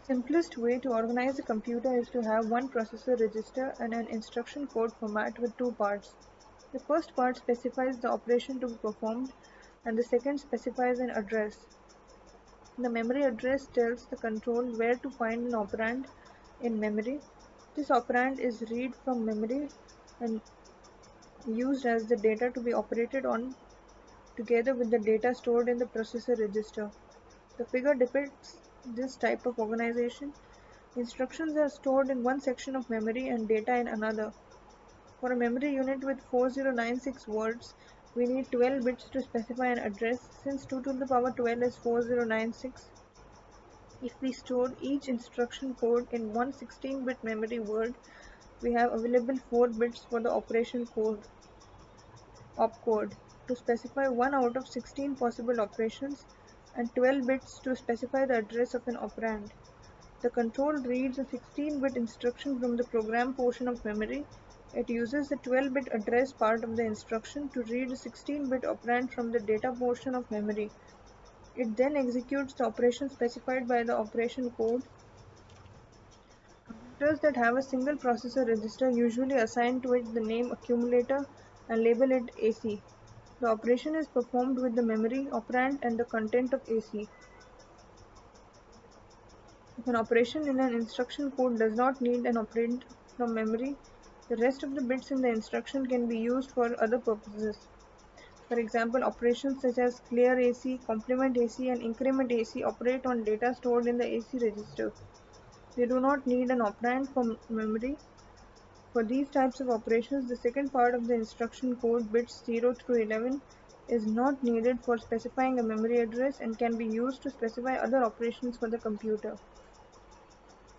The simplest way to organize a computer is to have one processor register and an instruction code format with two parts. The first part specifies the operation to be performed, and the second specifies an address. The memory address tells the control where to find an operand in memory. This operand is read from memory and used as the data to be operated on together with the data stored in the processor register. The figure depicts this type of organization. Instructions are stored in one section of memory and data in another. For a memory unit with 4096 words, we need 12 bits to specify an address. Since 2 to the power 12 is 4096, if we store each instruction code in one 16-bit memory word, we have available 4 bits for the operation code, opcode, to specify one out of 16 possible operations, and 12 bits to specify the address of an operand. The control reads a 16-bit instruction from the program portion of memory. It uses the 12-bit address part of the instruction to read a 16-bit operand from the data portion of memory. It then executes the operation specified by the operation code. Computers that have a single processor register usually assign to it the name accumulator and label it AC. The operation is performed with the memory operand and the content of AC. If an operation in an instruction code does not need an operand from memory, the rest of the bits in the instruction can be used for other purposes. For example, operations such as clear AC, complement AC, and increment AC operate on data stored in the AC register. They do not need an operand from memory. For these types of operations, the second part of the instruction code, bits 0 through 11, is not needed for specifying a memory address and can be used to specify other operations for the computer.